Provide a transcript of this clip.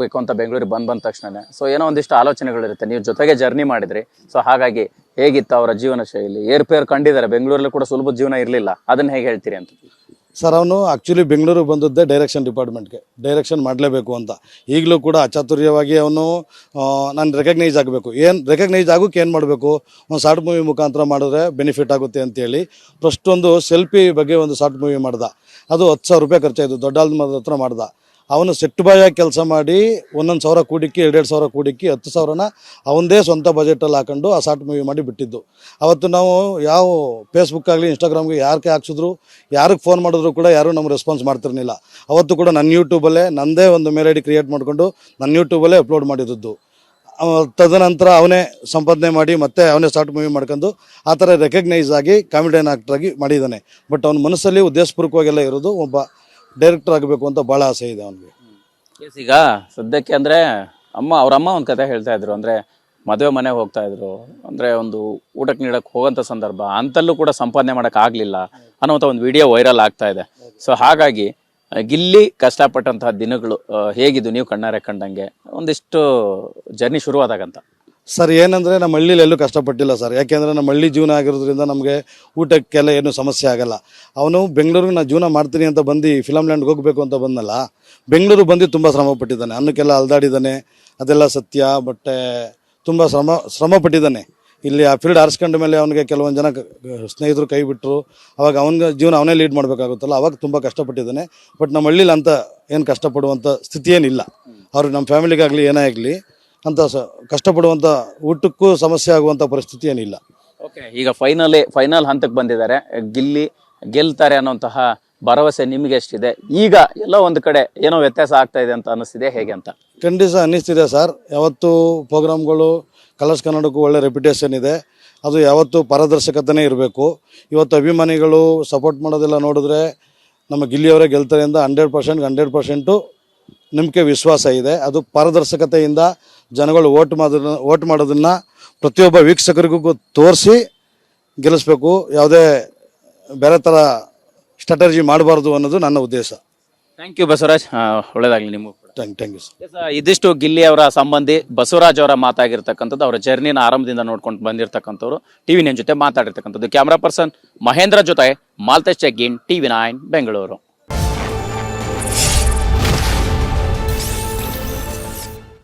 ಬೇಕು ಅಂತ ಬೆಂಗಳೂರಿಗೆ ಬಂದ ತಕ್ಷಣ ಸೊ ಏನೋ ಒಂದಿಷ್ಟು ಆಲೋಚನೆಗಳಿರುತ್ತೆ. ನೀವು ಜೊತೆಗೆ ಜರ್ನಿ ಮಾಡಿದ್ರಿ, ಸೊ ಹಾಗಾಗಿ ಹೇಗಿತ್ತು ಅವರ ಜೀವನ ಶೈಲಿ? ಏರ್ಪೇರ್ ಕಂಡಿದ್ದಾರೆ, ಬೆಂಗಳೂರಲ್ಲಿ ಕೂಡ ಸುಲಭ ಜೀವನ ಇರಲಿಲ್ಲ, ಅದನ್ನ ಹೇಗೆ ಹೇಳ್ತೀರಿ ಅಂತ? ಸರ್, ಅವನು ಆ್ಯಕ್ಚುಲಿ ಬೆಂಗಳೂರಿಗೆ ಬಂದದ್ದೇ ಡೈರೆಕ್ಷನ್ ಡಿಪಾರ್ಟ್ಮೆಂಟ್ಗೆ, ಡೈರೆಕ್ಷನ್ ಮಾಡಲೇಬೇಕು ಅಂತ. ಈಗಲೂ ಕೂಡ ಅಚಾತುರ್ಯವಾಗಿ ಅವನು ನಾನು ರೆಕಗ್ನೈಸ್ ಆಗಬೇಕು, ರೆಕಗ್ನೈಸ್ ಆಗೋಕ್ಕೆ ಏನು ಮಾಡಬೇಕು, ಒಂದು ಶಾರ್ಟ್ ಮೂವಿ ಮುಖಾಂತರ ಮಾಡಿದ್ರೆ ಬೆನಿಫಿಟ್ ಆಗುತ್ತೆ ಅಂತೇಳಿ ಫಸ್ಟ್ ಒಂದು ಸೆಲ್ಫಿ ಬಗ್ಗೆ ಒಂದು ಶಾರ್ಟ್ ಮೂವಿ ಮಾಡ್ದ. ಅದು 10,000 ರೂಪಾಯಿ ಖರ್ಚಾಯಿತು, ದೊಡ್ಡ ಹತ್ರ ಮಾಡ್ದ. ಅವನು ಸೆಟ್ ಬಾಯಾಗಿ ಕೆಲಸ ಮಾಡಿ 1,000 ಕೂಡಿಕ್ಕಿ 2,000 ಕೂಡಿಕ್ಕಿ 10,000ನ ಅವನದೇ ಸ್ವಂತ ಬಜೆಟಲ್ಲಿ ಹಾಕೊಂಡು ಆ ಶಾರ್ಟ್ ಮೂವಿ ಮಾಡಿ ಬಿಟ್ಟಿದ್ದು. ಅವತ್ತು ನಾವು ಯಾವ ಫೇಸ್ಬುಕ್ ಆಗಲಿ ಇನ್ಸ್ಟಾಗ್ರಾಮ್ಗೆ ಯಾರಿಗೆ ಹಾಕ್ಸಿದ್ರು, ಯಾರಿಗೆ ಫೋನ್ ಮಾಡಿದ್ರು ಕೂಡ ಯಾರೂ ನಮ್ಗೆ ರೆಸ್ಪಾನ್ಸ್ ಮಾಡ್ತಿರ್ಲಿಲ್ಲ. ಅವತ್ತು ಕೂಡ ನನ್ನ ಯೂಟ್ಯೂಬಲ್ಲೇ ನನ್ನದೇ ಒಂದು ಮೇಲ್ ಐ ಡಿ ಕ್ರಿಯೇಟ್ ಮಾಡಿಕೊಂಡು ನನ್ನ ಯೂಟ್ಯೂಬಲ್ಲೇ ಅಪ್ಲೋಡ್ ಮಾಡಿದ್ದು. ತದನಂತರ ಅವನೇ ಸಂಪಾದನೆ ಮಾಡಿ ಮತ್ತೆ ಅವನೇ ಶಾರ್ಟ್ ಮೂವಿ ಮಾಡ್ಕೊಂಡು ಆ ಥರ ರೆಕಗ್ನೈಸ್ ಆಗಿ ಕಾಮಿಡಿಯನ್ ಆ್ಯಕ್ಟ್ರಾಗಿ ಮಾಡಿದ್ದಾನೆ. ಬಟ್ ಅವನ ಮನಸ್ಸಲ್ಲಿ ಉದ್ದೇಶಪೂರ್ವಕವಾಗೆಲ್ಲ ಇರೋದು ಒಬ್ಬ ಡೈರೆಕ್ಟರ್ ಆಗಬೇಕು ಅಂತ ಭಾಳ ಆಸೆ ಇದೆ ಅವನಿಗೆ. ಈಗ ಸದ್ಯಕ್ಕೆ ಅಂದರೆ ಅವ್ರ ಅಮ್ಮ ಒಂದು ಕತೆ ಹೇಳ್ತಾ ಇದ್ರು, ಅಂದರೆ ಮದುವೆ ಮನೆಗೆ ಹೋಗ್ತಾ ಇದ್ರು, ಅಂದರೆ ಒಂದು ಊಟಕ್ಕೆ ನೀಡಕ್ಕೆ ಹೋಗೋಂಥ ಸಂದರ್ಭ ಅಂತಲ್ಲೂ ಕೂಡ ಸಂಪಾದನೆ ಮಾಡೋಕೆ ಆಗಲಿಲ್ಲ ಅನ್ನೋಂಥ ಒಂದು ವಿಡಿಯೋ ವೈರಲ್ ಆಗ್ತಾ ಇದೆ. ಸೊ ಹಾಗಾಗಿ ಗಿಲ್ಲಿ ಕಷ್ಟಪಟ್ಟಂತಹ ದಿನಗಳು ಹೇಗಿದ್ದು ನೀವು ಕಣ್ಣಾರೆ ಕಂಡಂಗೆ ಒಂದಿಷ್ಟು ಜರ್ನಿ ಶುರುವಾದಾಗಂತ? ಸರ್, ಏನಂದರೆ ನಮ್ಮ ಹಳ್ಳಿಲಿ ಎಲ್ಲೂ ಕಷ್ಟಪಟ್ಟಿಲ್ಲ ಸರ್. ಯಾಕೆಂದರೆ ನಮ್ಮ ಹಳ್ಳಿ ಜೀವನ ಆಗಿರೋದ್ರಿಂದ ನಮಗೆ ಊಟಕ್ಕೆಲ್ಲ ಏನೂ ಸಮಸ್ಯೆ ಆಗಲ್ಲ. ಅವನು ಬೆಂಗಳೂರಿಗೆ ನಾನು ಜೀವನ ಮಾಡ್ತೀನಿ ಅಂತ ಬಂದು ಫಿಲಮ್ ಲ್ಯಾಂಡ್ಗೆ ಹೋಗಬೇಕು ಅಂತ ಬಂದಲ್ಲ, ಬೆಂಗಳೂರು ಬಂದು ತುಂಬ ಶ್ರಮ ಪಟ್ಟಿದ್ದಾನೆ, ಅನ್ನಕ್ಕೆಲ್ಲ ಅಲ್ದಾಡಿದ್ದಾನೆ, ಅದೆಲ್ಲ ಸತ್ಯ. ಬಟ್ ತುಂಬ ಶ್ರಮ ಪಟ್ಟಿದ್ದಾನೆ. ಇಲ್ಲಿ ಆ ಫೀಲ್ಡ್ ಆರಿಸ್ಕೊಂಡ ಮೇಲೆ ಅವನಿಗೆ ಕೆಲವೊಂದು ಜನ ಸ್ನೇಹಿತರು ಕೈ ಬಿಟ್ಟರು. ಅವಾಗ ಅವನಿಗೆ ಜೀವನ ಅವನೇ ಲೀಡ್ ಮಾಡಬೇಕಾಗುತ್ತಲ್ಲ, ಅವಾಗ ತುಂಬ ಕಷ್ಟಪಟ್ಟಿದ್ದಾನೆ. ಬಟ್ ನಮ್ಮ ಹಳ್ಳಿಲಿ ಅಂತ ಏನು ಕಷ್ಟಪಡುವಂಥ ಸ್ಥಿತಿ ಏನಿಲ್ಲ. ಅವ್ರಿಗೆ ನಮ್ಮ ಫ್ಯಾಮಿಲಿಗಾಗಲಿ ಏನೇ ಆಗಲಿ ಅಂತ ಕಷ್ಟಪಡುವಂಥ ಊಟಕ್ಕೂ ಸಮಸ್ಯೆ ಆಗುವಂಥ ಪರಿಸ್ಥಿತಿ ಏನಿಲ್ಲ. ಓಕೆ, ಈಗ ಫೈನಲ್ ಹಂತಕ್ಕೆ ಬಂದಿದ್ದಾರೆ, ಗಿಲ್ಲಿ ಗೆಲ್ತಾರೆ ಅನ್ನೋಂತಹ ಭರವಸೆ ನಿಮಗೆ ಎಷ್ಟಿದೆ? ಈಗ ಎಲ್ಲೋ ಒಂದು ಕಡೆ ಏನೋ ವ್ಯತ್ಯಾಸ ಆಗ್ತಾ ಇದೆ ಅಂತ ಅನ್ನಿಸ್ತಿದೆ, ಹೇಗೆ ಅಂತ? ಖಂಡಿತ ಅನ್ನಿಸ್ತಿದೆ ಸರ್. ಯಾವತ್ತು ಪ್ರೋಗ್ರಾಮ್ಗಳು ಕಲರ್ಸ್ ಕನ್ನಡಕ್ಕೂ ಒಳ್ಳೆ ರೆಪ್ಯುಟೇಷನ್ ಇದೆ. ಅದು ಯಾವತ್ತೂ ಪಾರದರ್ಶಕತೆನೇ ಇರಬೇಕು. ಇವತ್ತು ಅಭಿಮಾನಿಗಳು ಸಪೋರ್ಟ್ ಮಾಡೋದೆಲ್ಲ ನೋಡಿದ್ರೆ ನಮ್ಮ ಗಿಲ್ಲಿಯವರೇ ಗೆಲ್ತಾರೆ ಅಂತ 100% ನಂಬಿಕೆ ವಿಶ್ವಾಸ ಇದೆ. ಅದು ಪಾರದರ್ಶಕತೆಯಿಂದ ಜನಗಳು ಓಟ್ ಮಾಡೋದನ್ನು ಪ್ರತಿಯೊಬ್ಬ ವೀಕ್ಷಕರಿಗೂ ತೋರಿಸಿ ಗೆಲ್ಲಿಸ್ಬೇಕು. ಯಾವುದೇ ಬೇರೆ ಥರ ಸ್ಟ್ರಾಟಜಿ ಮಾಡಬಾರ್ದು ಅನ್ನೋದು ನನ್ನ ಉದ್ದೇಶ. ಥ್ಯಾಂಕ್ ಯು ಬಸವರಾಜ್, ಒಳ್ಳೆಯದಾಗಲಿ ನಿಮಗೂ ಕೂಡ. Thank you sir. ಇದಿಷ್ಟು ಗಿಲ್ಲಿ ಅವರ ಸಂಬಂಧಿ ಬಸವರಾಜ್ ಅವರ ಮಾತಾಗಿರ್ತಕ್ಕಂಥದ್ದು. ಅವರ ಜರ್ನಿನ ಆರಂಭದಿಂದ ನೋಡ್ಕೊಂಡು ಬಂದಿರತಕ್ಕಂಥವ್ರು. TV9 ಜೊತೆ ಮಾತಾಡಿರ್ತಕ್ಕಂಥದ್ದು. ಕ್ಯಾಮ್ರಾ ಪರ್ಸನ್ ಮಹೇಂದ್ರ ಜೊತೆ ಮಾಲ್ತೇಶ್ ಚೆಗ್ಗಿನ್, TV9 ಬೆಂಗಳೂರು.